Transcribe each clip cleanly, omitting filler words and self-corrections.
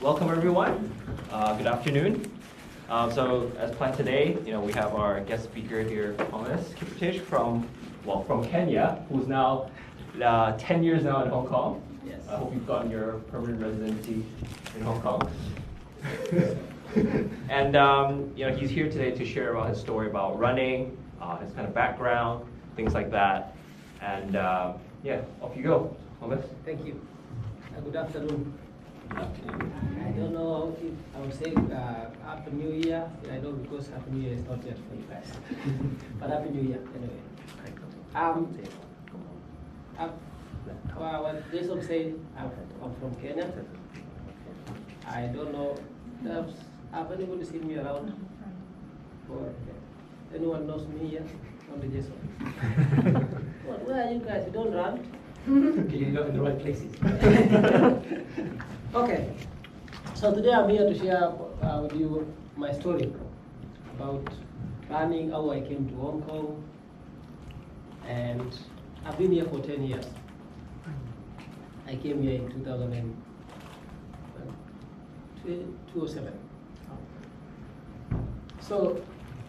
welcome everyone. Good afternoon. So as planned today, we have our guest speaker here, Thomas Kiprotich from Kenya, who's now 10 years now in Hong Kong. Yes. I hope you've gotten your permanent residency in Hong Kong. And he's here today to share about his story about running, his kind of background, things like that. And yeah, off you go, Thomas. Thank you. Good afternoon. Good afternoon. I don't know if I would say Happy New Year. I know because Happy New Year is not yet for you guys. But Happy New Year anyway. What Jason said, I'm from Kenya. I don't know. Have anybody seen me around? Or anyone knows me here? Only Jason. Where are you guys? You don't run? Okay, you're not in the right places. Okay, so today I'm here to share with you my story about running, how I came to Hong Kong, and I've been here for 10 years. I came here in 2007. So,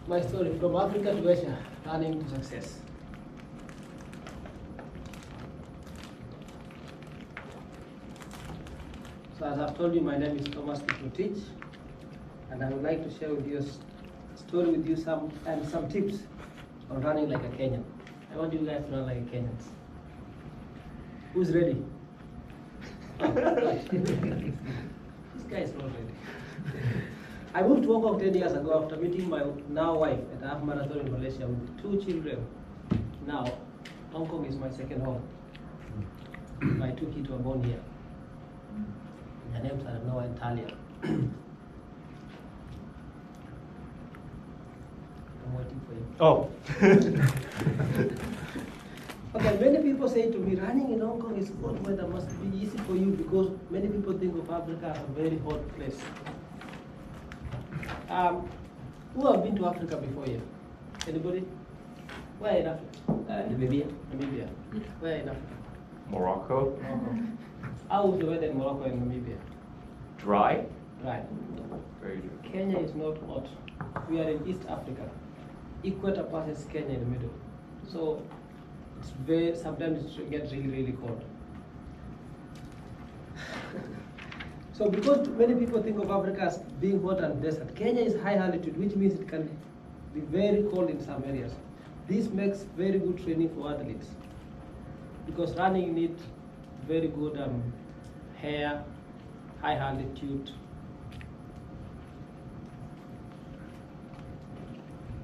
my story from Africa to Asia, running to success. So as I've told you, my name is Thomas Kiprotich, and I would like to share with you a story with you some tips on running like a Kenyan. I want you guys to run like Kenyans. Who's ready? Oh, right. This guy is not ready. I moved to Hong Kong 10 years ago after meeting my now wife at a half marathon in Malaysia with 2 children. Now, Hong Kong is my second home. My 2 kids were born here. Their names are Noah and Talia. I'm waiting for you. Oh. Okay, many people say to me, running in Hong Kong is hot weather, must be easy for you because many people think of Africa as a very hot place. Who have been to Africa before here? Anybody? Where in Africa? Namibia. Namibia. Where in Africa? Morocco. Morocco. How is the weather in Morocco and Namibia? Dry. Right. Very dry. Kenya is not hot. We are in East Africa. Equator passes Kenya in the middle. So it's sometimes it gets really, really cold. So because many people think of Africa as being hot and desert, Kenya is high altitude, which means it can be very cold in some areas. This makes very good training for athletes because running needs very good hair, high altitude.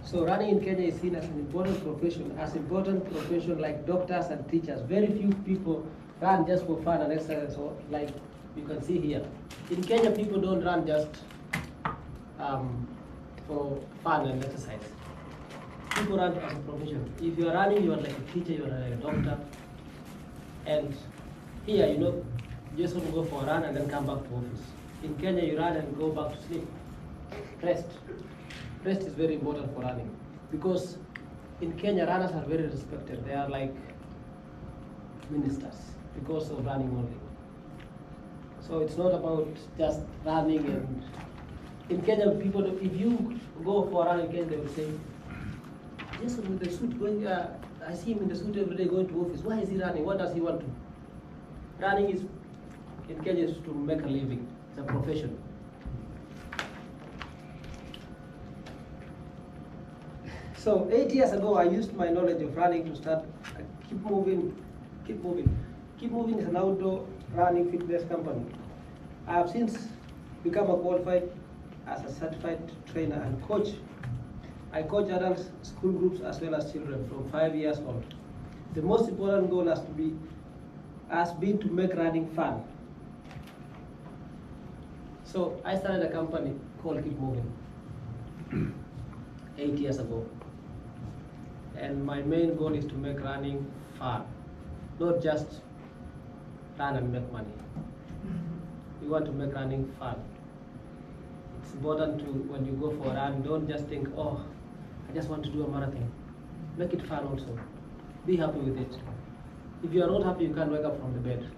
So running in Kenya is seen as an important profession, like doctors and teachers. Very few people run just for fun and exercise, like you can see here. In Kenya, people don't run just for fun and exercise. People run as a profession. If you are running, you are like a teacher, you are like a doctor. And here, you just want to go for a run and then come back to office. In Kenya, you run and go back to sleep. Rest. Rest is very important for running because in Kenya, runners are very respected. They are like ministers because of running only. So it's not about just running. And in Kenya, people, if you go for a run in Kenya, they will say, Jason with the suit, I see him in the suit every day going to office. Why is he running? What does he want to? Running is, in Kenya, is to make a living. It's a profession. So 8 years ago, I used my knowledge of running to start Keep Moving. Keep Moving. Keep Moving is an outdoor running fitness company. I have since become a qualified as a certified trainer and coach. I coach adults, school groups, as well as children from 5 years old. The most important goal has been to make running fun. So I started a company called Keep Moving 8 years ago. And my main goal is to make running fun, not just run and make money. We want to make running fun. It's important to, when you go for a run, don't just think, oh, I just want to do a marathon. Make it fun also. Be happy with it. If you are not happy, you can't wake up from the bed.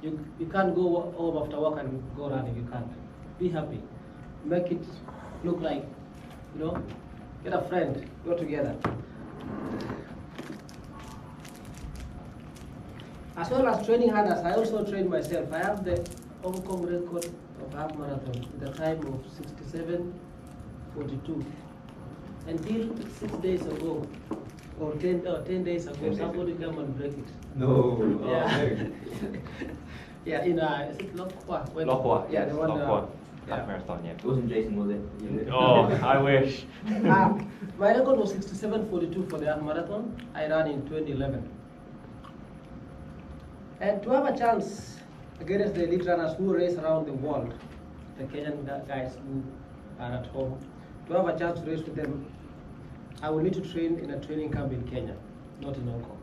You can't go home after work and go running. You can't. Be happy. Make it look like, get a friend. Go together. As well as training others, I also train myself. I have the Hong Kong record of half marathon with a time of 67:42. Until 6 days ago, or 10 days ago, somebody came and break it. No. Yeah. Yeah, in is it Lokwa? Lokwa. Yeah, Yes, the one. Lokwa. Yeah. Half marathon, yeah. It wasn't Jason, was it? Oh, I wish. My record was 67:42 for the half marathon. I ran in 2011. And to have a chance against the elite runners who race around the world, the Kenyan guys who are at home, to have a chance to race with them, I will need to train in a training camp in Kenya, not in Hong Kong.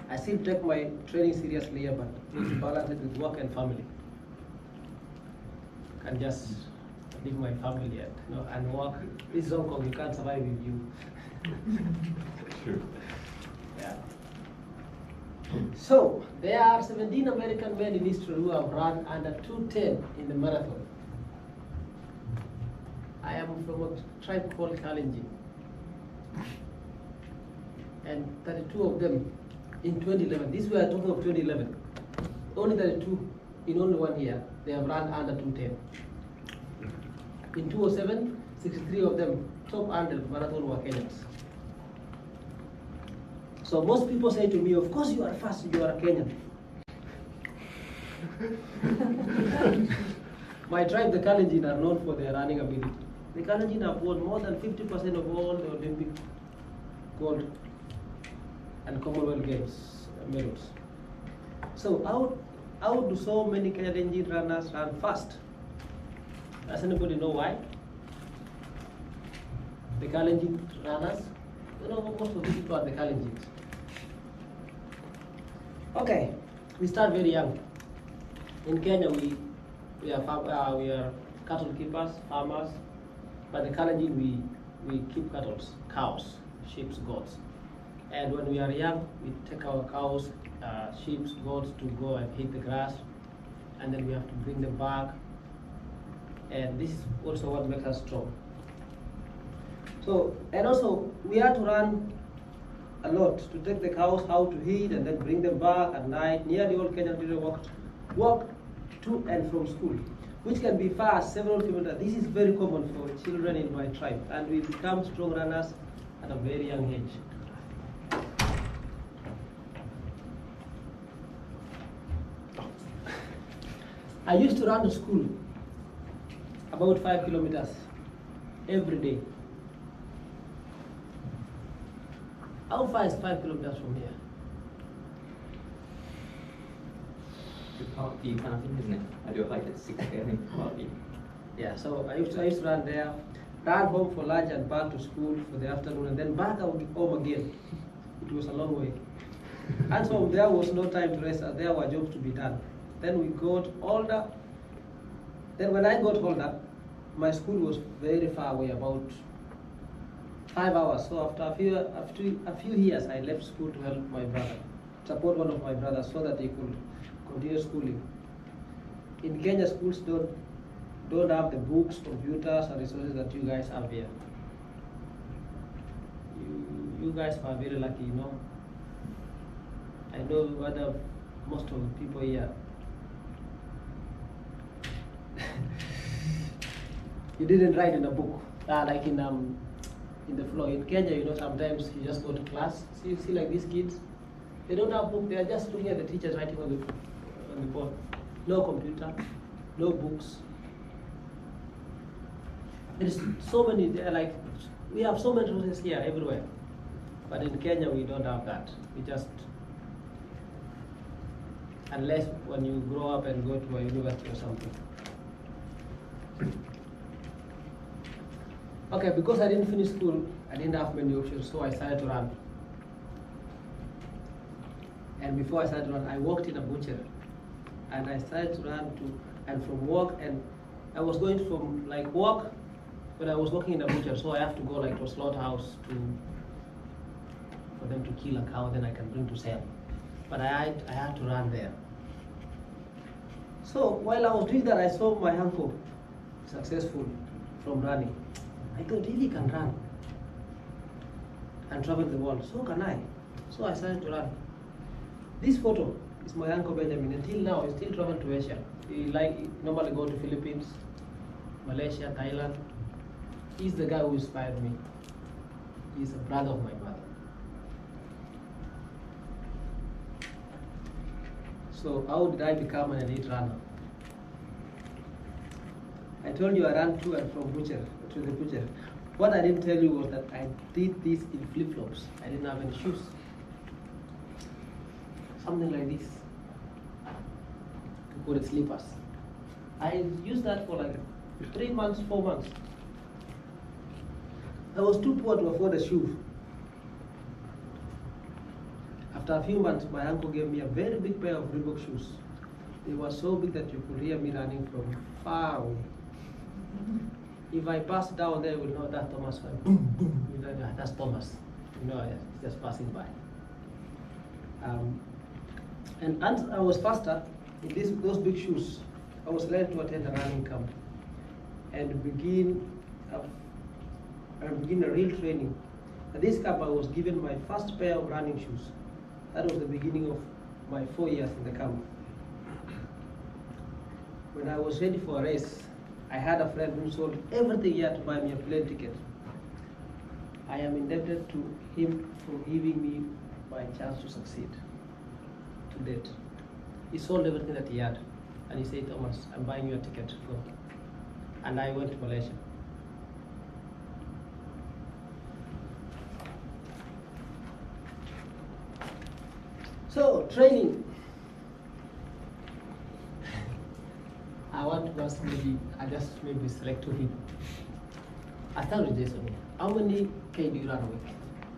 I still take my training seriously here, but need to balance it with work and family. Can't just leave my family and work. This is Hong Kong, you can't survive with you. True. Yeah. So, there are 17 American men in history who have run under 2:10 in the marathon. I am from a tribe called Kalenjin. And 32 of them in 2011. This we are talking of 2011. Only 32 in only 1 year, they have run under 2:10. In 2007, 63 of them, top 100 marathon were Kenyans. So most people say to me, of course you are fast, you are a Kenyan. My tribe, the Kalenjin, are known for their running ability. The Kalenjin have won more than 50% of all the Olympic gold and Commonwealth Games medals. So how do so many Kalenjin runners run fast? Does anybody know why? The Kalenjin runners, most of the people are the Kalenjins. Okay, we start very young. In Kenya, we are cattle keepers, farmers, but the Kalenjin we keep cattle, cows, sheep, goats. And when we are young, we take our cows, sheep, goats to go and eat the grass, and then we have to bring them back. And this is also what makes us strong. So, and also we have to run a lot to take the cows out to eat and then bring them back at night. Nearly all Kenyan children walk to and from school, which can be far, several kilometers. This is very common for children in my tribe, and we become strong runners at a very young age. I used to run to school about 5 kilometers every day. How far is 5 kilometers from here? You kind of think, isn't it? I do it like at 6 I think. Yeah, so I used to run there, ran home for lunch and back to school for the afternoon, and then back home again. It was a long way. And so there was no time to rest, there were jobs to be done. Then we got older. Then when I got older, my school was very far away, about 5 hours. So after a few years, I left school to help my brother, support one of my brothers so that he could continue schooling. In Kenya, schools don't have the books, computers, and resources that you guys have here. You guys are very lucky, I know most of the people here. You didn't write in a book, like in the floor. In Kenya, sometimes you just go to class. See like these kids, they don't have book. They are just looking at the teachers writing on the board. No computer, no books. There's so many. We have so many resources here everywhere, but in Kenya we don't have that. We just, unless when you grow up and go to a university or something. Okay, because I didn't finish school, I didn't have many options, so I started to run. And before I started to run, I worked in a butcher, and I started to run and from work, and I was going from work when I was working in a butcher, so I have to go to a slaughterhouse for them to kill a cow, then I can bring to sell. but I had to run there. So while I was doing that, I saw my uncle successful from running. I thought, if he can run and travel the world, so can I. So I started to run. This photo is my uncle Benjamin. Until now, he still travels to Asia. He normally go to Philippines, Malaysia, Thailand. He's the guy who inspired me. He's a brother of my mother. So how did I become an elite runner? I told you I ran to and from butcher to the butcher. What I didn't tell you was that I did this in flip-flops. I didn't have any shoes. Something like this. To put slippers. I used that for like 3 months, 4 months. I was too poor to afford a shoe. After a few months, my uncle gave me a very big pair of Reebok shoes. They were so big that you could hear me running from far away. If I pass down there, you will know that Thomas. Boom, boom. You know, that's Thomas. You know, it's just passing by. And as I was faster in those big shoes, I was led to attend a running camp and begin a real training. At this camp, I was given my first pair of running shoes. That was the beginning of my 4 years in the camp. When I was ready for a race, I had a friend who sold everything he had to buy me a plane ticket. I am indebted to him for giving me my chance to succeed to date. He sold everything that he had, and he said, Thomas, I'm buying you a ticket to go. And I went to Malaysia. So, training. I want to ask maybe select 2 people. I start with Jason. How many K do you run a week?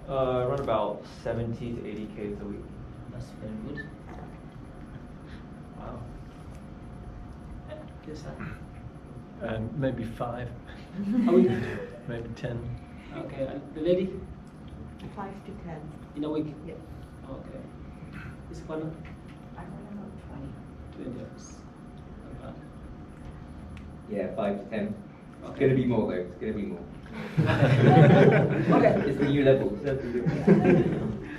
I run about 70 to 80 Ks a week. That's very good. Wow. Yes, sir. Maybe 5, A week? maybe 10. Okay, and the lady? 5 to 10. In a week? Yes. Okay. Is it fun? I run about 20. 20 hours. Not bad. Yeah, 5 to 10. It's Okay. gonna be more though. It's gonna be more. Okay. It's the new level.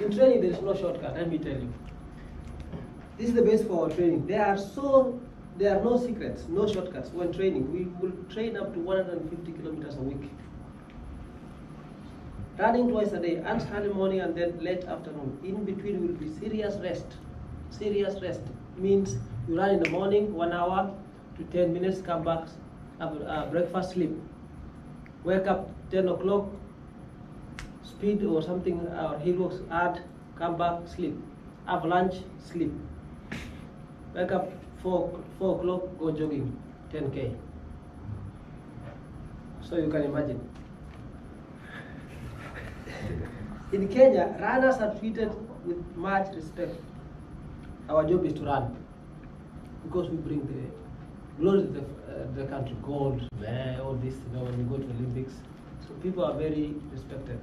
In training, there is no shortcut, let me tell you. This is the base for our training. There are no secrets, no shortcuts when training. We will train up to 150 kilometers a week. Running twice a day, and early morning and then late afternoon. In between will be serious rest. Serious rest means you run in the morning, 1 hour to 10 minutes, come back, have breakfast, sleep. Wake up 10 o'clock, speed or something, or hill walks, add, come back, sleep. Have lunch, sleep. Wake up 4 o'clock, go jogging, 10K. So you can imagine. In Kenya, runners are treated with much respect. Our job is to run because we bring the glory to the country, gold, all this, when you go to the Olympics. So people are very respected.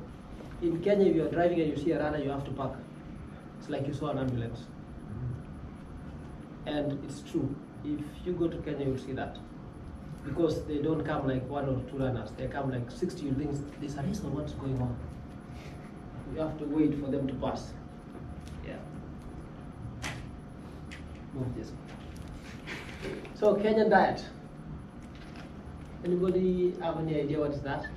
In Kenya, if you are driving and you see a runner, you have to park. It's like you saw an ambulance. And it's true. If you go to Kenya, you'll see that. Because they don't come like 1 or 2 runners. They come like 60. You think there's a reason what's going on. You have to wait for them to pass. Yeah. Move this. So Kenyan diet. Anybody have any idea what is that?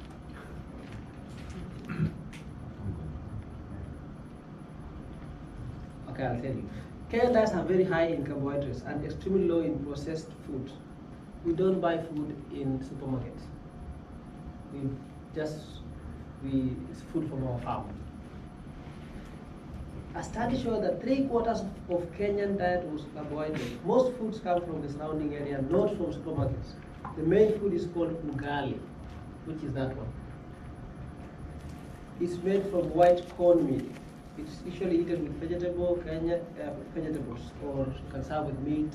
Okay, I'll tell you. Kenyan diets are very high in carbohydrates and extremely low in processed food. We don't buy food in supermarkets. It's food from our farm. A study showed that 3/4 of Kenyan diet was carbohydrate. Most foods come from the surrounding area, not from supermarkets. The main food is called ugali, which is that one. It's made from white corn meal. It's usually eaten with vegetables, or you can serve with meat,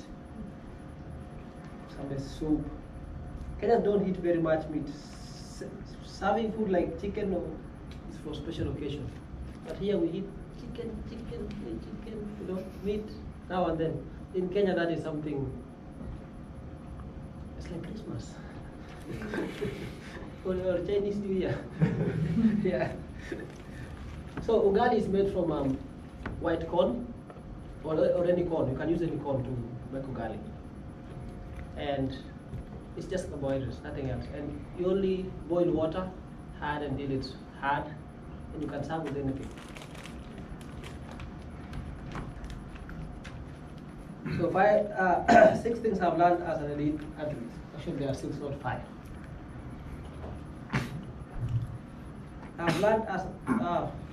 some soup. Kenyans don't eat very much meat. Serving food like chicken is for special occasions. But here we eat chicken. chicken, meat, now and then. In Kenya, that is something, it's like Christmas. or Chinese New Year. Yeah. So ugali is made from white corn, or any corn. You can use any corn to make ugali. And it's just carbohydrates, nothing else. And you only boil water, hard until it's hard, and you can serve with anything. So six things I've learned as an elite athlete. Actually, there are 6, not 5. I've learned as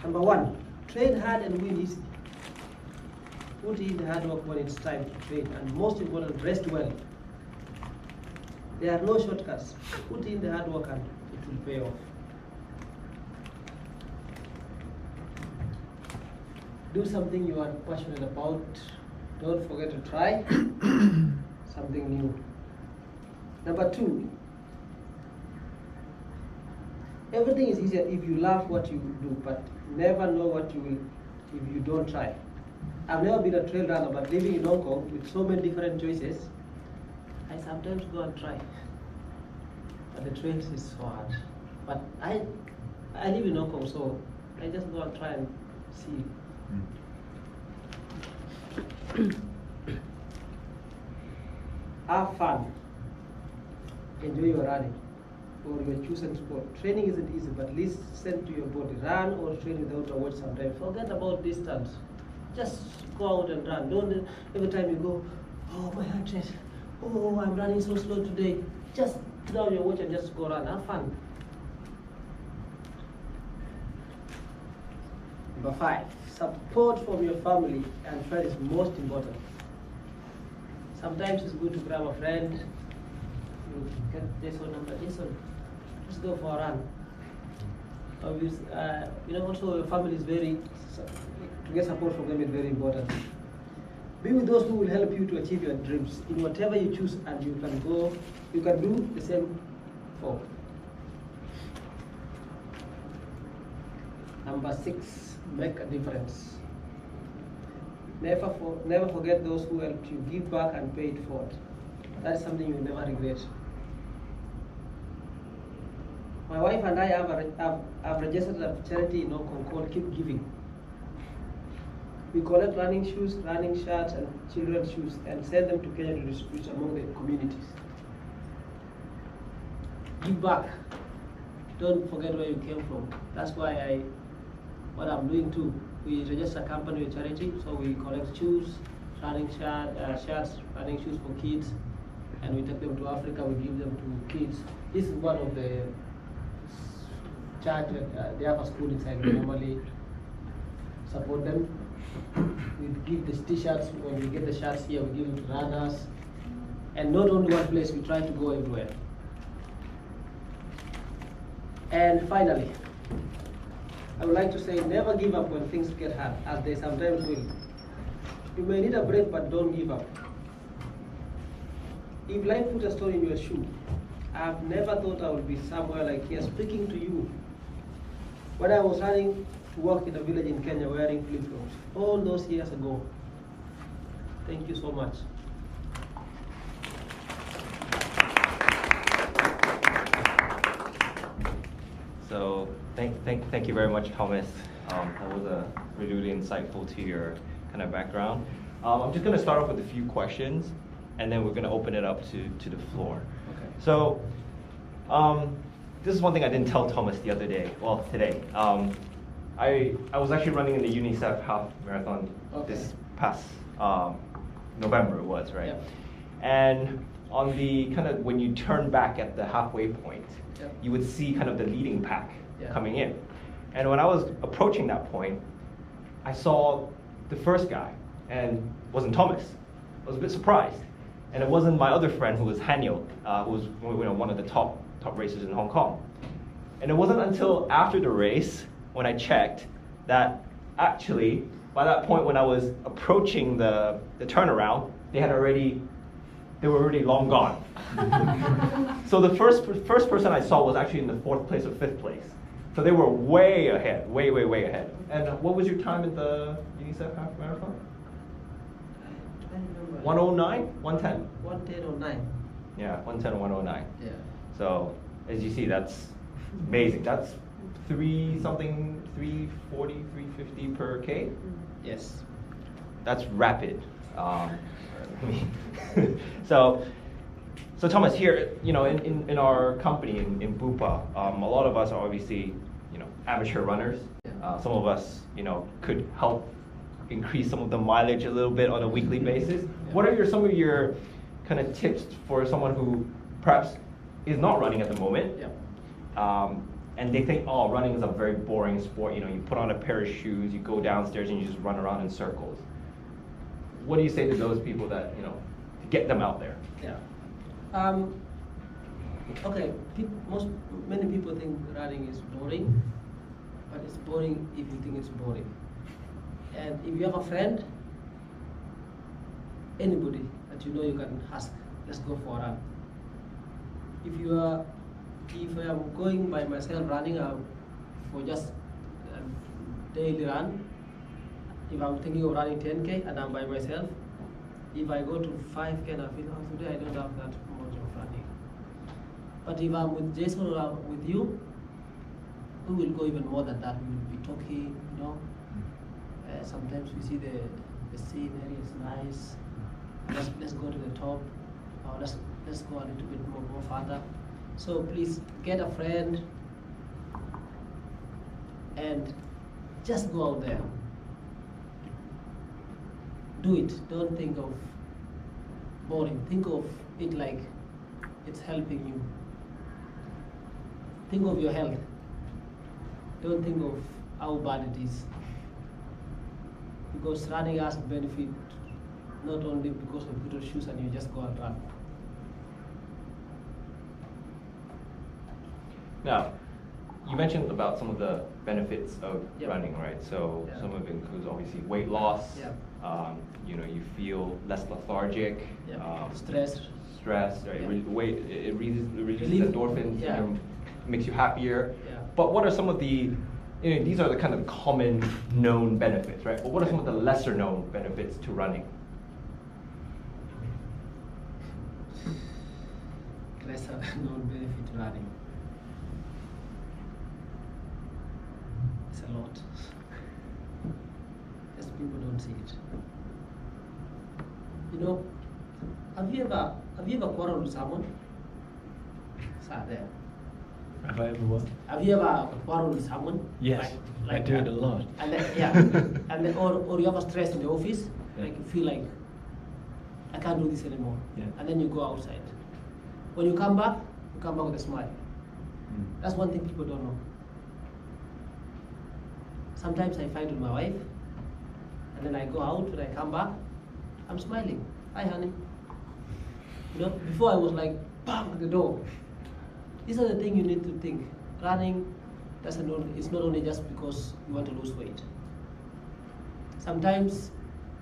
number 1, train hard and win easy. Put in the hard work when it's time to train, and most important, rest well. There are no shortcuts. Put in the hard work and it will pay off. Do something you are passionate about. Don't forget to try something new. Number 2, everything is easier if you love what you do, but never know what you will if you don't try. I've never been a trail runner, but living in Hong Kong with so many different choices, I sometimes go and try. But the trails is so hard. But I live in Hong Kong, so I just go and try and see. Have fun. Enjoy your running or your chosen sport. Training isn't easy, but listen to your body. Run or train without a watch sometimes. Forget about distance. Just go out and run. Don't every time you go, oh my heart rate, oh I'm running so slow today. Just put down your watch and just go run. Have fun. Number 5, support from your family and friends is most important. Sometimes it's good to grab a friend. You get Jason number, Jason, let's go for a run. Also your family is to get support from them is very important. Be with those who will help you to achieve your dreams in whatever you choose, and you can do the same for. Number 6, make a difference. Never forget those who helped you. Give back and pay it forward. That is something you will never regret. My wife and I have registered a charity in Hong Kong called Keep Giving. We collect running shoes, running shirts, and children's shoes and send them to Kenya to distribute among the communities. Give back. Don't forget where you came from. That's why what I'm doing too. We register a company with charity, so we collect shoes, running shirts, running shoes for kids, and we take them to Africa. We give them to kids. This is one of the church. They have a school inside. We normally support them. We give the t-shirts. When we get the shirts here, we give them to runners, and not only one place. We try to go everywhere. And finally, I would like to say, never give up when things get hard, as they sometimes will. You may need a break, but don't give up. If life put a stone in your shoe, I've never thought I would be somewhere like here speaking to you. When I was running to work in a village in Kenya wearing flip-flops, all those years ago. Thank you so much. So thank you very much, Thomas. That was really insightful to your kind of background. I'm just going to start off with a few questions, and then we're going to open it up to the floor. Okay. So this is one thing I didn't tell Thomas the other day. Well, today. I was actually running in the UNICEF half marathon this past November. It was right, Yep. And on the kind of when you turn back at the halfway point, Yep. you would see kind of the leading pack Yeah. coming in. And when I was approaching that point, I saw the first guy, and it wasn't Thomas. I was a bit surprised, and it wasn't my other friend who was Haniel, who was one of the top racers in Hong Kong. And it wasn't until after the race when I checked that actually by that point when I was approaching the turnaround, they were already long gone. So the first person I saw was actually in the 4th place or 5th place. So they were way ahead, way ahead. And what was your time at the UNICEF half marathon? I remember. 109, 110. 110 or 9. Yeah, 110 and 109. Yeah. So as you see, that's amazing. That's 340, 350 per K. Yes. That's rapid. So Thomas, here, in our company in Bupa, a lot of us are obviously, amateur runners. Some of us, could help increase some of the mileage a little bit on a weekly basis. What are some of your kind of tips for someone who perhaps is not running at the moment? And they think, oh, running is a very boring sport. You put on a pair of shoes, you go downstairs, and you just run around in circles. What do you say to those people that, to get them out there? Yeah. Okay. Many people think running is boring, but it's boring if you think it's boring. And if you have a friend, anybody that you know you can ask, let's go for a run. If I am going by myself running for just a daily run, if I'm thinking of running 10K and I'm by myself, if I go to 5K and I feel, oh, today I don't have that much of running. But if I'm with Jason or I'm with you, we will go even more than that. We will be talking, sometimes we see the scenery is nice. Let's go to the top, or let's go a little bit more further. So please get a friend and just go out there. Do it. Don't think of boring. Think of it like it's helping you. Think of your health. Don't think of how bad it is. Because running has benefit not only because you put on shoes and you just go and run. Now, you mentioned about some of the benefits of Yep. running, right? So Yeah. some of it includes obviously weight loss. Yeah. You feel less lethargic. Yeah. Stress. Right? Yeah. It releases Relief. endorphins. Yeah. Makes you happier. Yeah. But what are some of the these are the kind of common known benefits, right? But what are some of the lesser known benefits to running? Lesser known benefit to running. It's a lot. Just people don't see it. Have you ever quarreled with someone? Sir, there. Have I ever what? Have you ever quarreled with someone? Yes, I do it a lot. And then, and then, or you have a stress in the office, like you feel like I can't do this anymore. Yeah. And then you go outside. When you come back with a smile. That's one thing people don't know. Sometimes I fight with my wife, and then I go out, when I come back, I'm smiling. Hi, honey. Before I was like, bang, at the door. These are the things you need to think. Running it's not only just because you want to lose weight. Sometimes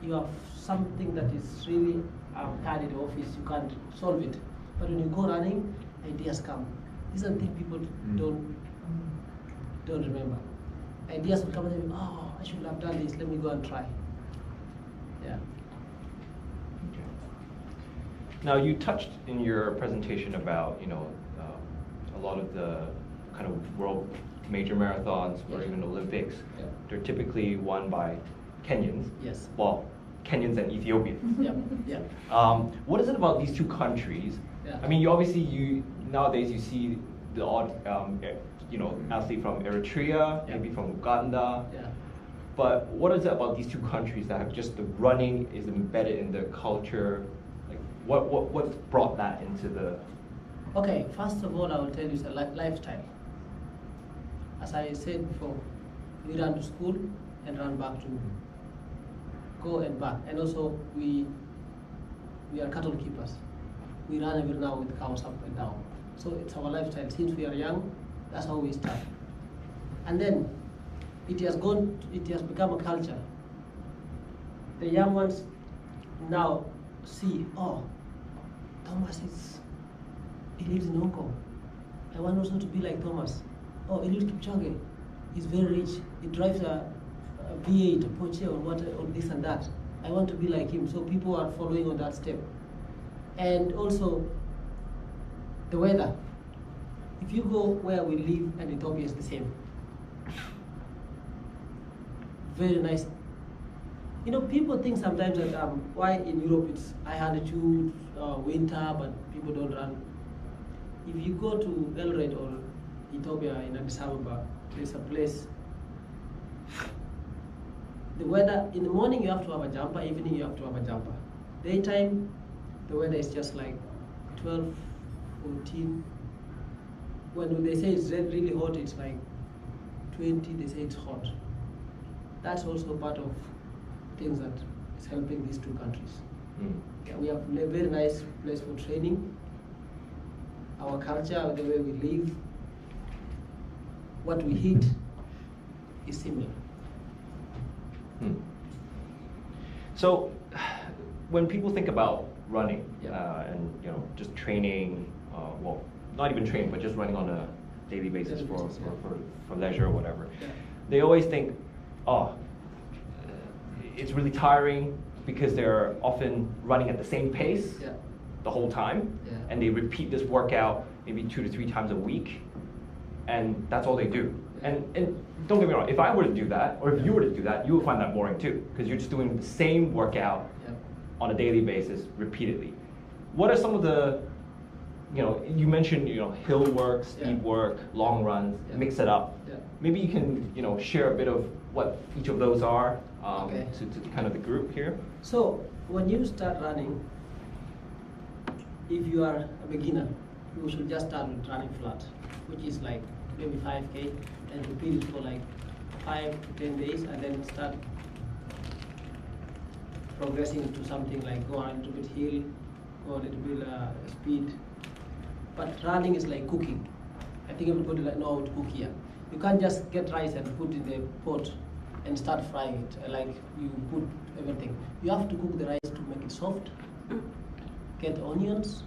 you have something that is really hard in the office, you can't solve it. But when you go running, ideas come. These are the things people don't remember. Ideas will come and say, oh, I should have done this, let me go and try. Yeah. Now, you touched in your presentation about, a lot of the kind of world major marathons or Yeah. even Olympics. Yeah. They're typically won by Kenyans. Yes. Well, Kenyans and Ethiopians. Yeah. What is it about these two countries? Yeah. I mean, nowadays you see the odd, athlete from Eritrea, Yeah. maybe from Uganda. Yeah. But what is it about these two countries that have just the running is embedded in their culture? Like, what brought that into the? Okay, first of all, I will tell you it's a lifestyle. As I said before, we run to school and run back to go and back. And also we are cattle keepers. We run every now with cows up and down. So it's our lifestyle. Since we are young, that's how we start. And then it has become a culture. The young ones now see, oh, Thomas he lives in Hong Kong. I want also to be like Thomas. oh, Eliud Kipchoge is very rich. He drives a V8, a Porsche, or what, or this and that. I want to be like him. So people are following on that step. And also, the weather. If you go where we live, and Ethiopia is the same. Very nice. You know, people think sometimes that why in Europe it's high altitude, winter, but people don't run. If you go to Eldoret or Ethiopia in Addis Ababa, there's a place. The weather, in the morning you have to have a jumper, evening you have to have a jumper. Daytime, the weather is just like 12, 14. When they say it's really hot, it's like 20, they say it's hot. That's also part of things that is helping these two countries. Yeah, we have a very nice place for training. Our culture, the way we live, what we eat is similar. So, when people think about running Yeah. and just training, well, not even training, but just running on a daily basis Daily basis, for leisure or whatever, Yeah. they always think, it's really tiring because they're often running at the same pace Yeah. the whole time, Yeah. and they repeat this workout maybe 2 to 3 times a week, and that's all they do. Yeah. And don't get me wrong, if I were to do that, or if you were to do that, you would find that boring too, because you're just doing the same workout Yeah. on a daily basis repeatedly. What are some of the, you mentioned, hill work, speed Yeah. work, long runs, Yeah. mix it up. Yeah. Maybe you can, share a bit of what each of those are Okay. to kind of the group here. So when you start running, if you are a beginner, you should just start with running flat, which is like maybe 5K, and repeat it for like 5 to 10 days, and then start progressing to something like go on a little bit hill, go a little bit speed. But running is like cooking. I think everybody know how to cook here. You can't just get rice and put in the pot and start frying it like you put everything. You have to cook the rice to make it soft. Get onions.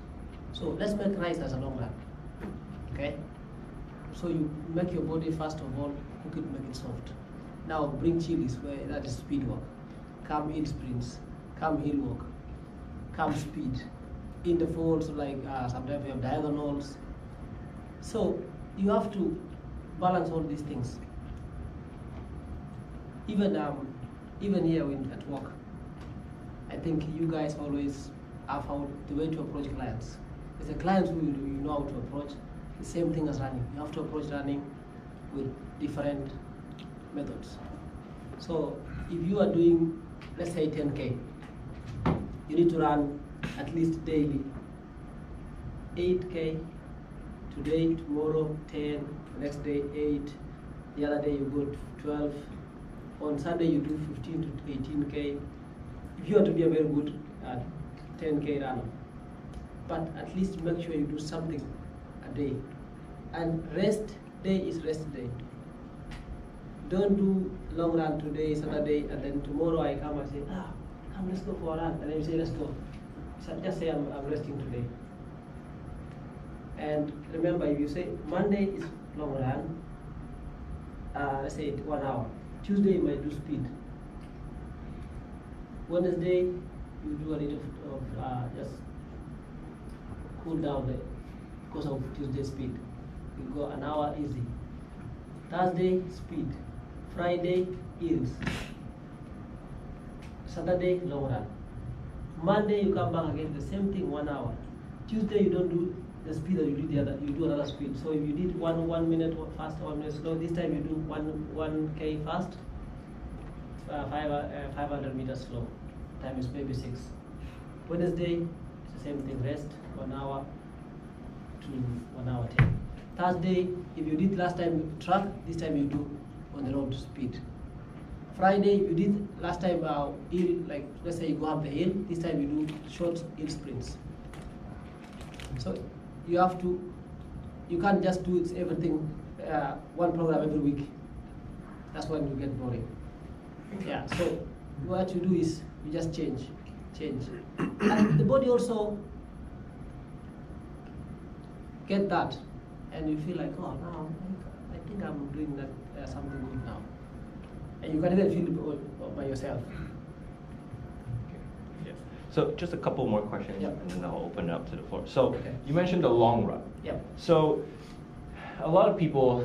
So let's make rice as a long run. Okay? So you make your body first of all, cook it, make it soft. Now bring chilies, where that is speed work. Come hill sprints, come hill walk, come speed. In the folds, like sometimes we have diagonals. So you have to balance all these things. Even here at work, I think you guys always have found the way to approach clients. It's the clients who you know how to approach. The same thing as running. You have to approach running with different methods. So if you are doing, let's say 10K, you need to run at least daily 8K, today, tomorrow 10, the next day 8, the other day you go to 12, on Sunday you do 15 to 18K. If you want to be a very good 10K runner, but at least make sure you do something a day. And rest day is rest day. Don't do long run today, Saturday, and then tomorrow I come and say, come, let's go for a run. And then you say, let's go. So just say, I'm resting today. And remember, if you say Monday is long run, let's say 1 hour. Tuesday you might do speed. Wednesday you do a little of just cool down because of Tuesday speed. You go an hour easy. Thursday speed. Friday hills. Saturday long run. Monday you come back again, the same thing, 1 hour. Tuesday you don't do the speed that you do the other, you do another speed. So if you did 1 minute fast, 1 minute slow, this time you do 1K fast, 500 meters slow. Time is maybe 6. Wednesday it's the same thing, rest 1 hour to 1 hour 10. Thursday, if you did last time track, this time you do on the road speed. Friday, you did last time hill, like let's say you go up the hill, this time you do short hill sprints. So you have to, you can't just do everything, one program every week. That's when you get boring. Yeah, so what you do is you just change. And the body also get that, and you feel like, oh, now I think I'm doing that something good now. And you can even feel it by yourself. Yeah. So just a couple more questions, Yep. and then I'll open it up to the floor. So Okay. you mentioned the long run. Yep. So a lot of people,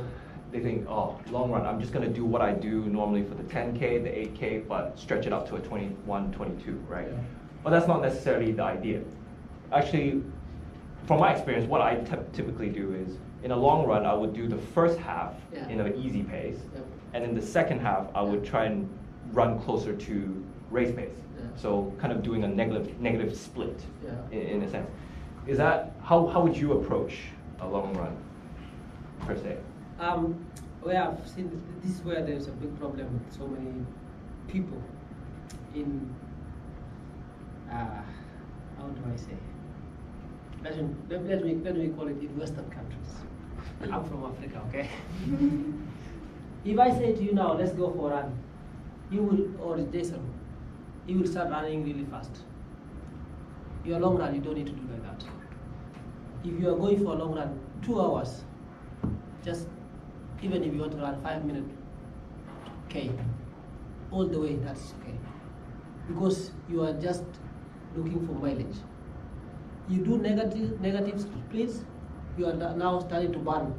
they think, oh, long run, I'm just going to do what I do normally for the 10K, the 8K, but stretch it up to a 21, 22, right? Yeah. But that's not necessarily the idea. Actually, from my experience, what I typically do is, in a long run, I would do the first half Yeah. in an easy pace, Yep. and in the second half, I would try and run closer to race pace. Yeah. So kind of doing a negative split, Yeah. in a sense. Is that, how would you approach a long run, per se? Where I've seen this is where there's a big problem with so many people in how do I say? Let me call it in Western countries. I'm from Africa, okay? If I say to you now, let's go for a run, you will, or Jason, you will start running really fast. Your long run, you don't need to do like that. If you are going for a long run, 2 hours, just even if you want to run 5 minutes, okay, all the way, that's okay. Because you are just looking for mileage. You do negative splits, you are now starting to burn.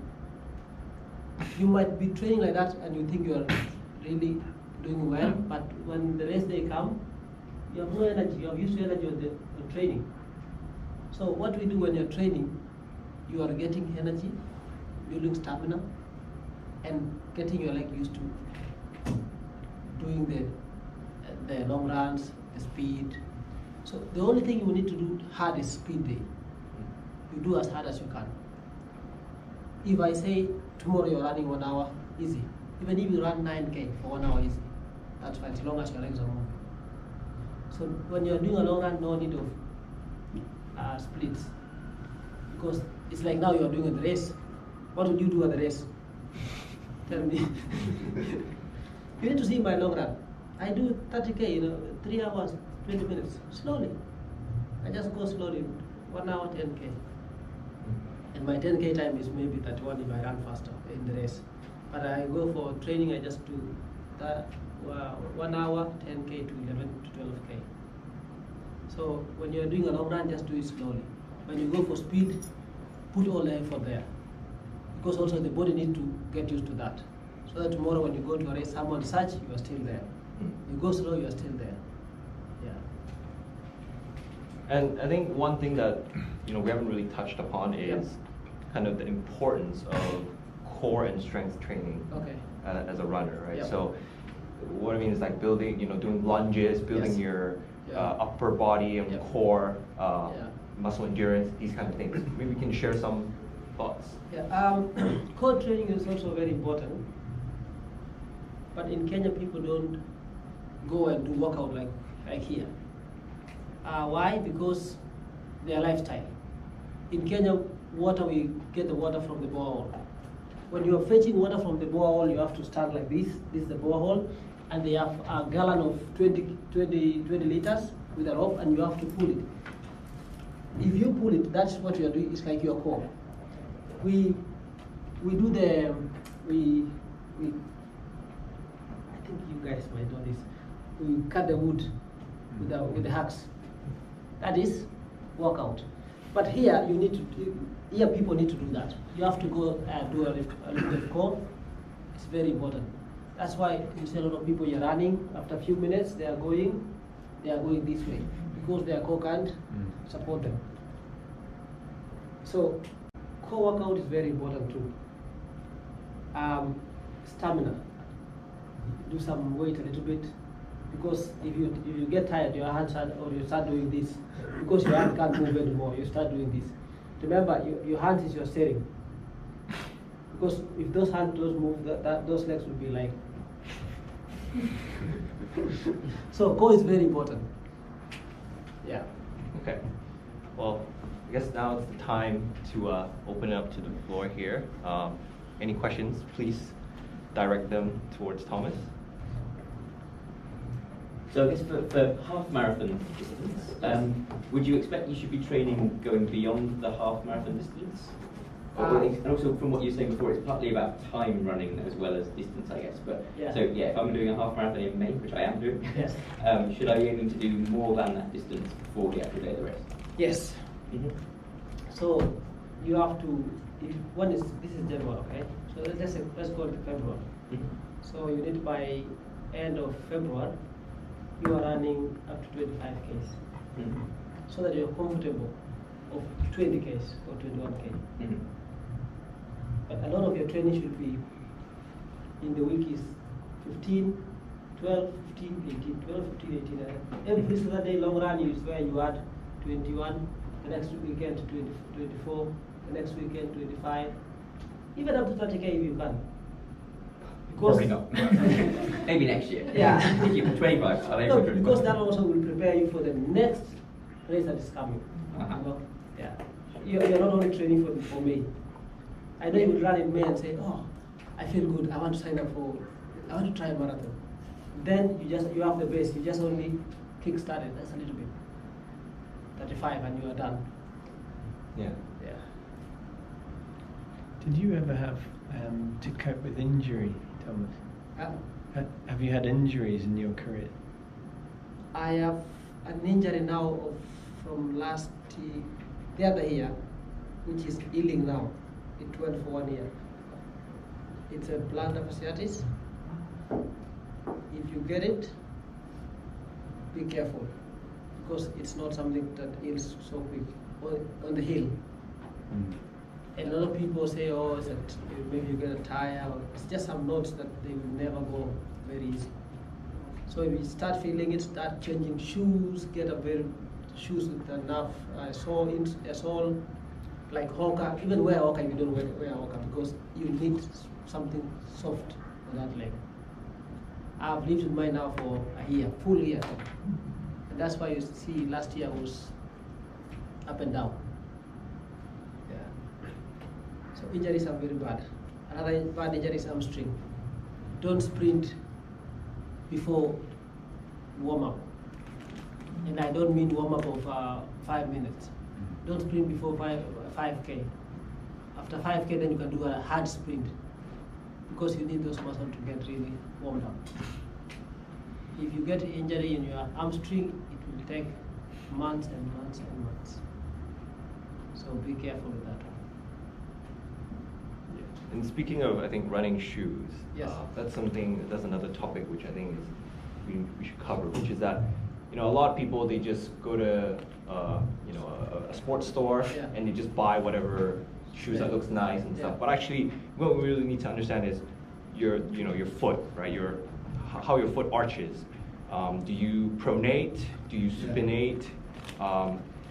You might be training like that and you think you are really doing well, but when the race day come, you have no energy, you have used your energy on training. So what we do when you're training, you are getting energy, building stamina, and getting your leg used to doing the long runs, the speed. So the only thing you need to do hard is speed day. You do as hard as you can. If I say tomorrow you're running 1 hour, easy. Even if you run 9K for 1 hour, easy. That's fine, as long as your legs are moving. So when you're doing a long run, no need of splits. Because it's like now you're doing a race. What would you do at the race? Tell me. You need to see my long run. I do 30K, 3 hours, 20 minutes, slowly. I just go slowly, 1 hour, 10K. And my 10K time is maybe 31 if I run faster in the race. But I go for training, I just do that, 1 hour, 10K to 11 to 12K. So when you're doing a long run, just do it slowly. When you go for speed, put all the effort there. Because also the body needs to get used to that. So that tomorrow when you go to a race, someone search, you are still there. You go slow, you are still there. Yeah. And I think one thing that we haven't really touched upon is kind of the importance of core and strength training Okay. as a runner, right? Yep. So what I mean is like building, doing lunges, building Yes. your Yeah. upper body and Yep. core, Yeah. muscle endurance, these kind of things. Maybe we can share some thoughts. Yeah. Core training is also very important. But in Kenya, people don't go and do workout like here. Why? Because their lifestyle. In Kenya, we get the water from the borehole. When you are fetching water from the borehole, you have to stand like this. This is the borehole, and they have a gallon of 20 liters with a rope, and you have to pull it. If you pull it, that's what you are doing. It's like your core. We do the we. I think you guys might know this. We cut the wood with the axe. That is workout. But here people need to do that. You have to go do a little bit of core. It's very important. That's why you see a lot of people you're running. After a few minutes, they are going this way because their core can't support them. So core workout is very important too. Stamina. Do some weight a little bit, because if you get tired, your hands or you start doing this, because your hand can't move anymore, you start doing this. Remember, your hands is your steering. Because if those hands don't move, those legs will be like. So core is very important. Yeah. Okay. Well, I guess now it's the time to open it up to the floor here. Any questions, please direct them towards Thomas. So I guess for half marathon distance, would you expect you should be training going beyond the half marathon distance? And also from what you were saying before, it's partly about time running as well as distance, I guess. But Yeah. so yeah, if I'm doing a half marathon in May, which I am doing, Yes. should I be aiming to do more than that distance before the actual day of the race? Yes. So you have to. This is January, okay? So let's go to February. So you need by end of February, you are running up to 25 Ks, so that you're comfortable of 20 Ks or 21 K. But a lot of your training should be in the week is 15, 12, 15, 18, 12, 15, 18. Every Saturday long run is where you add 21, the next weekend 20, 24, the next weekend 25, even up to 30 K if you can. Probably not. Maybe next year. Yeah. If you 25, I'll aim No, for 25. because that also will prepare you for the next race that is coming. Uh-huh. You know? Yeah. You're not only training for May. I know you would run in May and say, oh, I feel good, I want to sign up I want to try a marathon. Then you have the base, you just only kick-started, that's a little bit. 35 and you are done. Yeah. Yeah. Did you ever have to cope with injury, Thomas? Have you had injuries in your career? I have an injury now from the other year, which is healing now. It went for 1 year. It's a plantar fasciitis. If you get it, be careful, because it's not something that heals so quick on the heel. And a lot of people say, oh, is it, maybe you get a tire, or it's just some notes that they will never go very easy. So if you start feeling it, start changing shoes, get a very shoes with enough sole, like Hoka. Even wear Hoka if you don't wear Hoka, because you need something soft on that leg. I've lived with mine now for a year, full year. And that's why you see last year was up and down. Yeah. So injuries are very bad. Another bad injury is hamstring. Don't sprint before warm up. And I don't mean warm up of 5 minutes. Don't sprint before 5K. After 5K, then you can do a hard sprint, because you need those muscles to get really warmed up. If you get an injury in your hamstring, it will take months and months and months. So be careful with that one. And speaking of, I think, running shoes, Yes. that's another topic which I think is we should cover, which is that, a lot of people, they just go to, a sports store, Yeah. and they just buy whatever shoes that looks nice and stuff. Yeah. But actually, what we really need to understand is your foot, right? How your foot arches. Do you pronate? Do you supinate?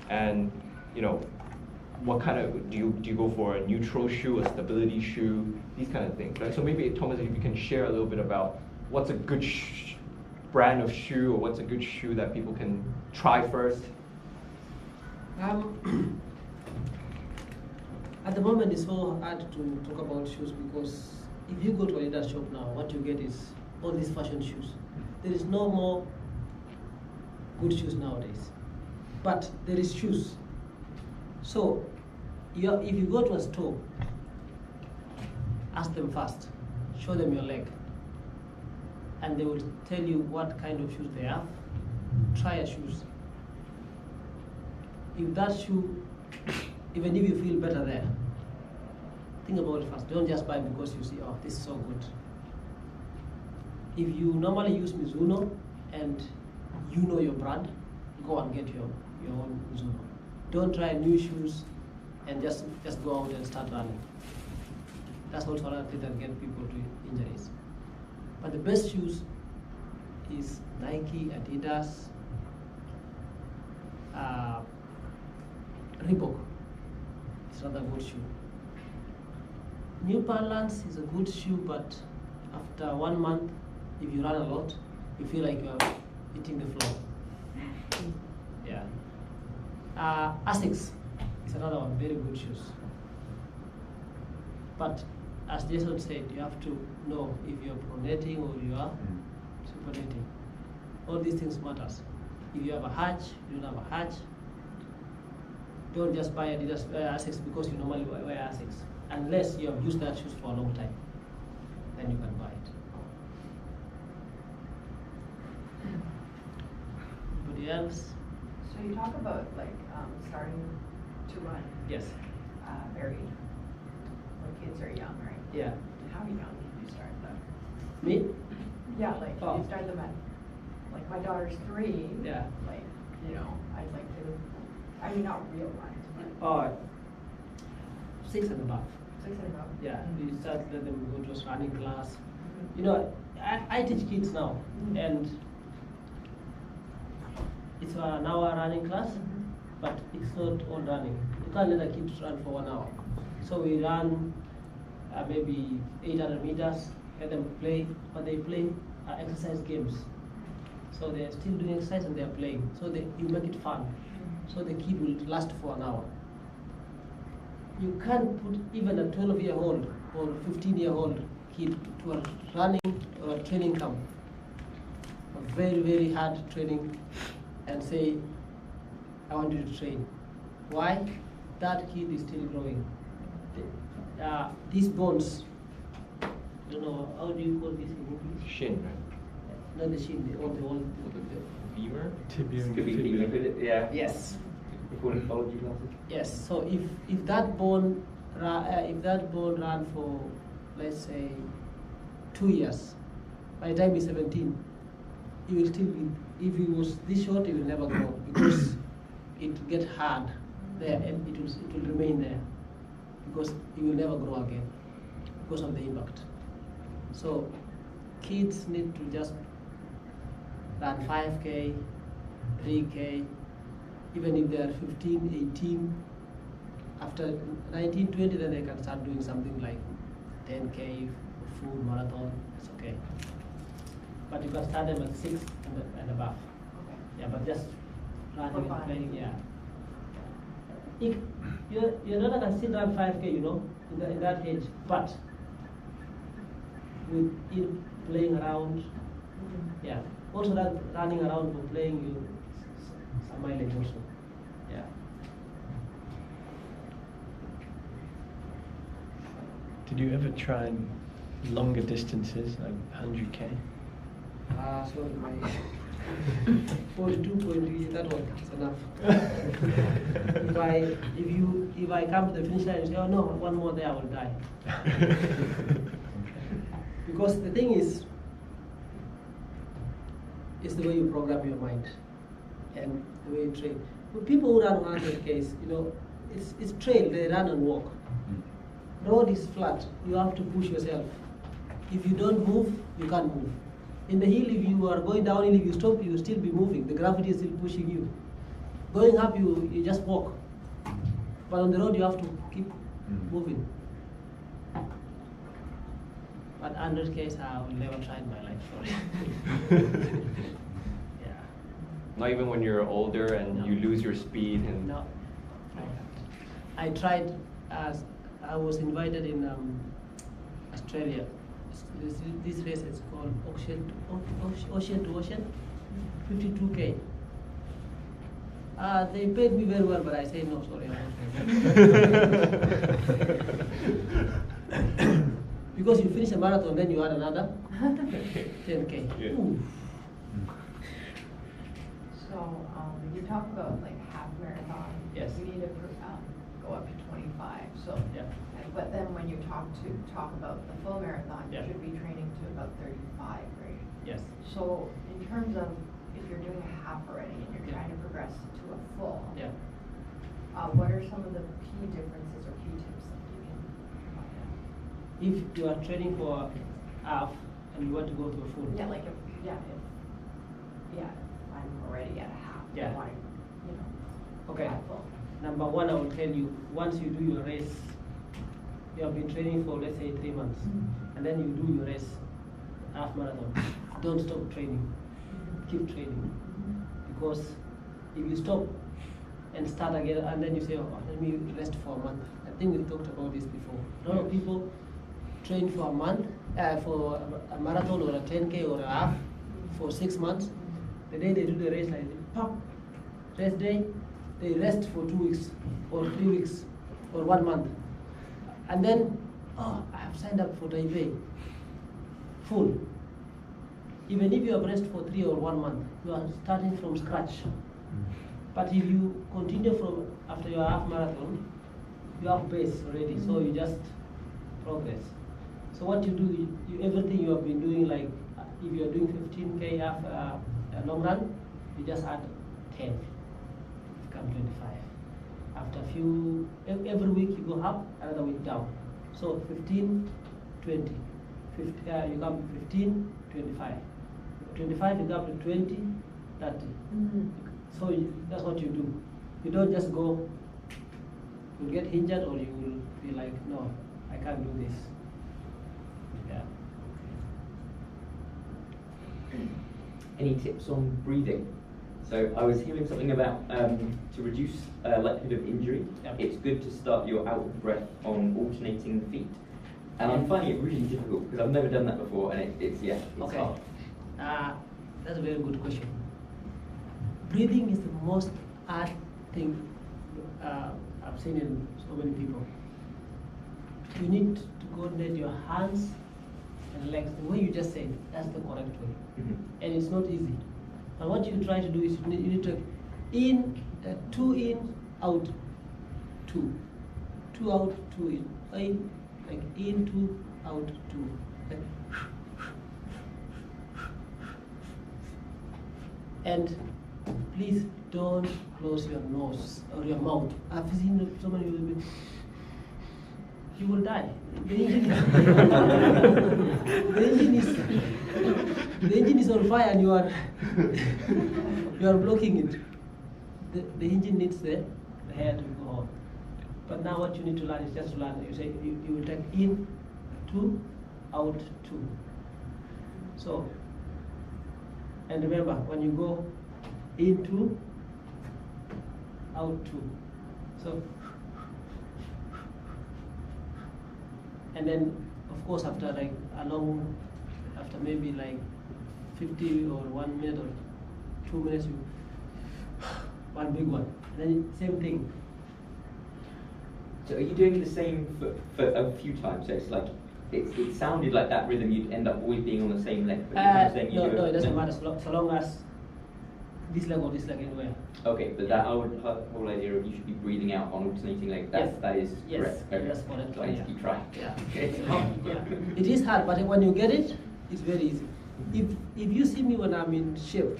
And what kind of do you go for a neutral shoe, a stability shoe, these kind of things, right? So maybe Thomas, if you can share a little bit about what's a good brand of shoe, or what's a good shoe that people can try first. At the moment, it's so hard to talk about shoes, because if you go to a leather shop now, what you get is all these fashion shoes. There is no more good shoes nowadays, but there is shoes. So if you go to a store, ask them first, show them your leg, and they will tell you what kind of shoes they have. Try a shoes. If that shoe, even if you feel better there, think about it first. Don't just buy because you see, oh, this is so good. If you normally use Mizuno and you know your brand, go and get your own Mizuno. Don't try new shoes and just go out and start running. That's also another thing that gets people to injuries. But the best shoes is Nike, Adidas, Reebok. It's another good shoe. New Balance is a good shoe, but after 1 month, if you run a lot, you feel like you are hitting the floor. Yeah. Asics is another one, very good shoes. But as Jason said, you have to know if you are pronating or you are supinating. All these things matters. If you have a hatch, you don't have a hatch. don't just buy Adidas Asics because you normally wear Asics. Unless you have used that shoes for a long time, then you can buy it. Anybody else? So you talk about like starting to run Yes. very when kids are young, right? Yeah. How young did you start them? Me? Yeah, like Oh. you start them at like my daughter's 3. Yeah. Like, you know, I'd like to, I mean, not real runs, but Oh, 6 and above. 6 and above. Yeah, we start let them go to running class. Mhm. You know, I teach kids now, Mhm. and it's an hour running class, Mhm. but it's not all running. You can't let the kids run for 1 hour. So we run maybe 800 meters, let them play, but they play exercise games. So they're still doing exercise and they're playing. So you make it fun. So the kid will last for 1 hour. You can't put even a 12-year-old or 15-year-old kid to a running or a training camp, a very, very hard training, and say, I want you to train. Why? That kid is still growing. These bones, I don't know, how do you call this in English? Shin, right? Not the shin, the Femur? Tibia and Could be fibula. could it? Yeah. Yes. Before pathology classes. Yes. So if that bone ran for, let's say, 2 years, by the time he's 17, he will still be. If he was this short, he will never grow because it will get hard there and it will remain there because he will never grow again because of the impact. So kids need to just run 5K, 3K, even if they are 15, 18. After 19, 20, then they can start doing something like 10K, full marathon, it's okay. But you can start them at 6 and above. Okay. Yeah, but just running For and fun. playing, yeah. If your daughter can still run 5K, you know, in that age, but with it playing around, Mhm. yeah. Also that running around for playing you some mileage also. Yeah. Did you ever try longer distances, like 100k? So my 42.3, that one is enough. if I come to the finish line and say, oh no, one more there I will die. Because the thing is the way you program your mind and the way you train. But people who run 100Ks, you know, it's trail, they run and walk. Road is flat, you have to push yourself. If you don't move, you can't move. In the hill, if you are going downhill, if you stop, you will still be moving. The gravity is still pushing you. Going up, you just walk. But on the road, you have to keep moving. But 100Ks, I will never try in my life, sorry. Yeah. Not even when you're older and No. you lose your speed and No. I tried as I was invited in Australia. This race is called Ocean to Ocean, 52K. They paid me very well, but I said no, sorry. Because you finish a marathon, then you add another 10K. Yeah. Ooh. So you talk about like half marathon. Yes. You need to go up to 25. So Yeah. but then when you talk about the full marathon, Yeah. you should be training to about 35, right? Yes. So in terms of if you're doing a half already and you're trying to progress to a full, Yeah. what are some of the key differences or key tips that you can provide? If you are training for half and you want to go to a full. Yeah, like if I'm already at a half, Yeah. I want to, you know, Okay. try full. Number one, I will tell you, once you do your race, you have been training for, let's say, 3 months, and then you do your race, half marathon. Don't stop training. Keep training. Because if you stop and start again, and then you say, oh, let me rest for a month. I think we talked about this before. A lot of people train for a month, for a marathon or a 10K or a half for 6 months. The day they do the race, like pop, rest day, they rest for 2 weeks or 3 weeks or 1 month. And then, oh, I have signed up for Taipei, full. Even if you have rest for 3 or 1 month, you are starting from scratch. But if you continue from after your half marathon, you have base already, so you just progress. So what you do, everything you have been doing, like if you are doing 15K half a long run, you just add 10, become 25. After every week you go up, another week down. So 15, 20. You come 15, 25. 25 you come to 20, 30. So that's what you do. You don't just go, you'll get injured or you will be like, no, I can't do this. Yeah. Any tips on breathing? So I was hearing something about to reduce likelihood of injury. Yep. It's good to start your out of breath on alternating the feet. And I'm finding it really difficult because I've never done that before, and it's Okay. hard. That's a very good question. Breathing is the most hard thing I've seen in so many people. You need to coordinate your hands and legs the way you just said. That's the correct way, and it's not easy. And what you try to do is you need to in, 2 in, out, 2, 2 out, 2 in, like in, 2, out, 2. Like, and please don't close your nose or your mouth. I've seen so many people. You will die. The engine is on fire and you are blocking it. The engine needs the air to go on. But now what you need to learn is just to learn. You say you will take in 2, out 2. So, and remember when you go in 2, out 2. So. And then, of course, after maybe like 50 or 1 minute or 2 minutes, you one big one. And then same thing. So are you doing the same for a few times? So it's like it sounded like that rhythm you'd end up always being on the same leg. But you're saying you do no, it doesn't matter so long as this leg or this leg anywhere. Okay, but that whole idea of you should be breathing out on alternating legs, that is correct. Okay. That's correct. So I need to keep trying. Yeah. Okay. Yeah. It is hard, but when you get it, it's very easy. If you see me when I'm in shape,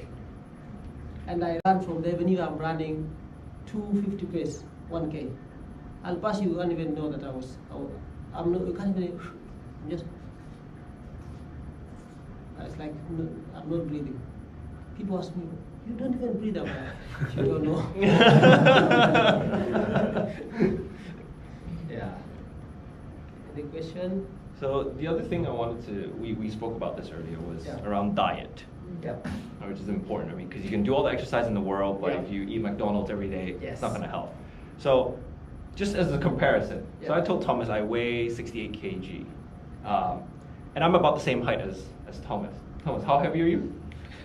and I run from there, even if I'm running 250 pace, 1K, I'll pass you. You can't even know that I'm not. You can't even. I'm just. It's like I'm not breathing. People ask me, you don't even breathe out. You don't know. Yeah. Any question? So the other thing I wanted to, we spoke about this earlier, was Yeah. around diet, Yep. which is important. I mean, because you can do all the exercise in the world, but Yeah. if you eat McDonald's every day, Yes. it's not going to help. So just as a comparison, so Yeah. I told Thomas I weigh 68 kg, and I'm about the same height as Thomas. Thomas, how heavy are you?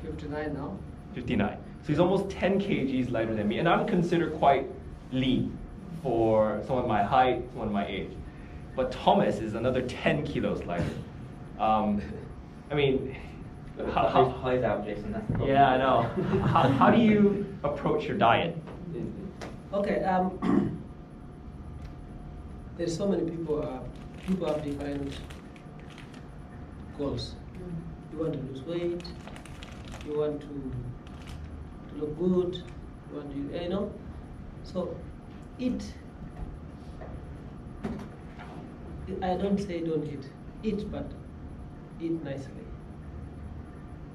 59 now. 59. So he's almost 10 kgs lighter than me, and I'm considered quite lean for someone my height, someone my age. But Thomas is another 10 kilos lighter. I mean, Highs out, Jason. That's the problem. yeah, I know. How do you approach your diet? Okay. There's so many people. People have different goals. You want to lose weight. You want to look good. You want to, So, eat. I don't say don't eat. Eat, but eat nicely.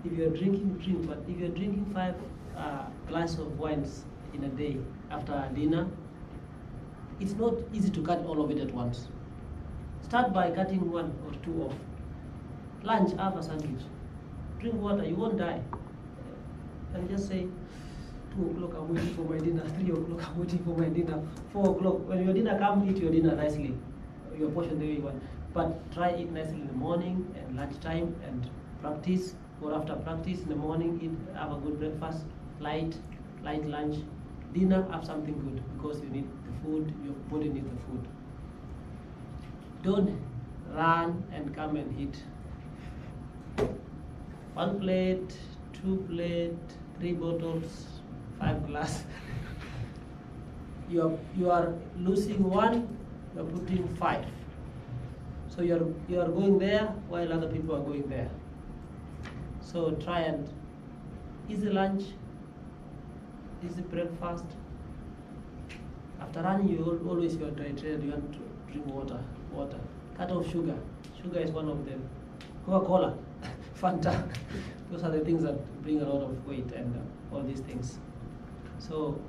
If you're drinking, drink. But if you're drinking 5 glasses of wines in a day after dinner, it's not easy to cut all of it at once. Start by cutting 1 or 2 off. Lunch, have a sandwich. Drink water, you won't die. And just say, 2 o'clock I'm waiting for my dinner, 3 o'clock I'm waiting for my dinner, 4 o'clock. When your dinner comes, eat your dinner nicely. Your portion the way you want. But try eat nicely in the morning and lunchtime and practice. Or after practice in the morning, have a good breakfast, light lunch, dinner, have something good because you need the food, your body needs the food. Don't run and come and eat 1 plate, 2 plate, 3 bottles, 5 glass. You are losing 1, you are putting 5. So you are going there while other people are going there. So try and easy lunch, easy breakfast. After running, you always you are dehydrated. You want to drink water. Cut off sugar. Sugar is one of them. Coca-Cola, Fanta. Those are the things that bring a lot of weight and all these things. So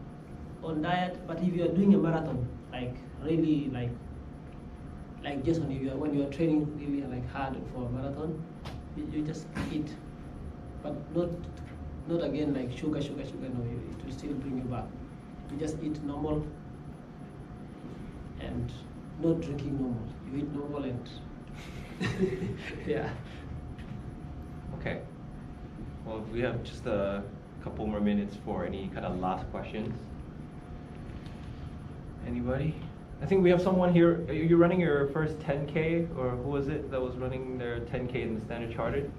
on diet, but if you are doing a marathon, like really like just when you are training really like hard for a marathon, you just eat, but not again like sugar. No, it will still bring you back. You just eat normal and not drinking normal. You eat normal and yeah. Okay. Well, we have just a couple more minutes for any kind of last questions. Anybody? I think we have someone here. Are you running your first 10K, or who was it that was running their 10K in the Standard Chartered?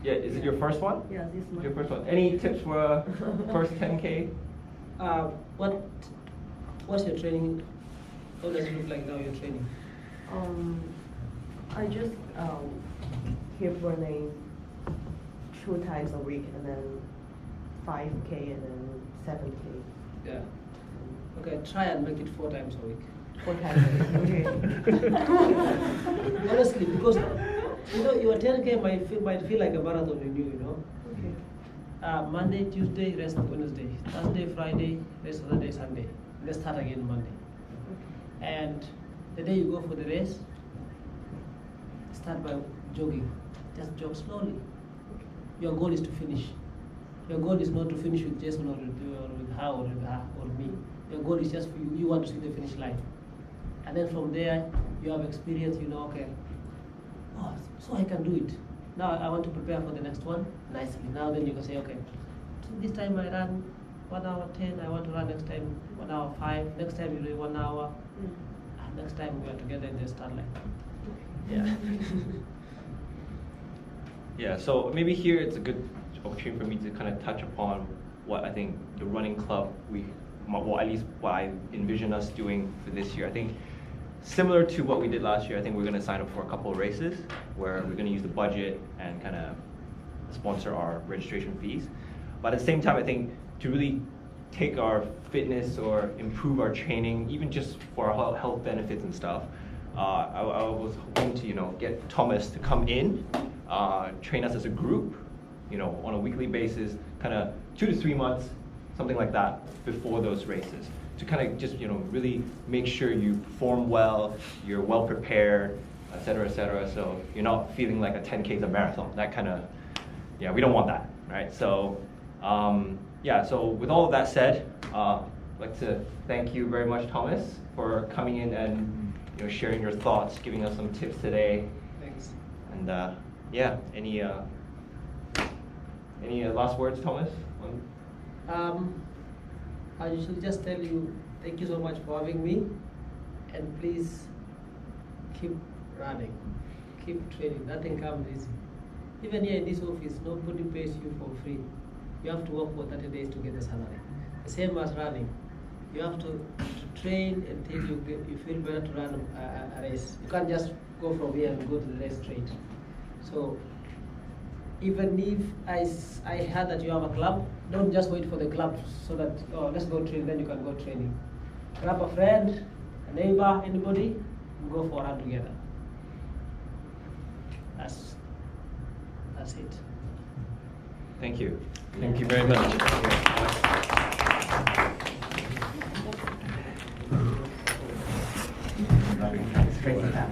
Yeah, is it your first one? Yeah, this month. Your first one. Any tips for a first 10K? What's your training? How does it look like now? Your training? I just keep running 2 times a week, and then 5K, and then 7K. Yeah. Okay, try and make it 4 times a week. 4 times a week. Okay. Honestly, because your 10K might feel like a marathon in you know. Okay. Monday, Tuesday, rest Wednesday, Thursday, Friday, rest Saturday, Sunday. Let's start again Monday. Okay. And the day you go for the race, start by jogging. Just jog slowly. Your goal is to finish. Your goal is not to finish with Jason or with her or with her or me. Your goal is just for you. You want to see the finish line. And then from there, you have experience, you know, okay, oh, so I can do it. Now I want to prepare for the next one nicely. Now then you can say, okay, so this time I ran 1 hour 10, I want to run next time 1 hour 5, next time you do 1 hour, and next time we are together and just start like that. Yeah. Yeah, so maybe here it's a good opportunity for me to kind of touch upon what I think the running club, well, at least what I envision us doing for this year. I think similar to what we did last year, I think we're going to sign up for a couple of races where we're going to use the budget and kind of sponsor our registration fees. But at the same time, I think to really take our fitness or improve our training, even just for our health benefits and stuff, I was hoping to, get Thomas to come in, train us as a group, on a weekly basis, kind of 2 to 3 months, something like that, before those races, to kind of just, really make sure you perform well, you're well prepared, et cetera, so you're not feeling like a 10K is a marathon. That kind of, we don't want that, right? So, so with all of that said, I'd like to thank you very much, Thomas, for coming in and sharing your thoughts, giving us some tips today. Thanks. And any last words, Thomas? I should just tell you, thank you so much for having me, and please keep running, keep training. Nothing comes easy. Even here in this office, nobody pays you for free. You have to work for 30 days to get a salary. The same as running. You have to train until you feel better to run a race. You can't just go from here and go to the race straight. So even if I heard that you have a club, don't just wait for the club so that, oh, let's go train, then you can go training. Grab a friend, a neighbor, anybody, and go for a run together. That's it. Thank you. Thank you very much. It's great to have.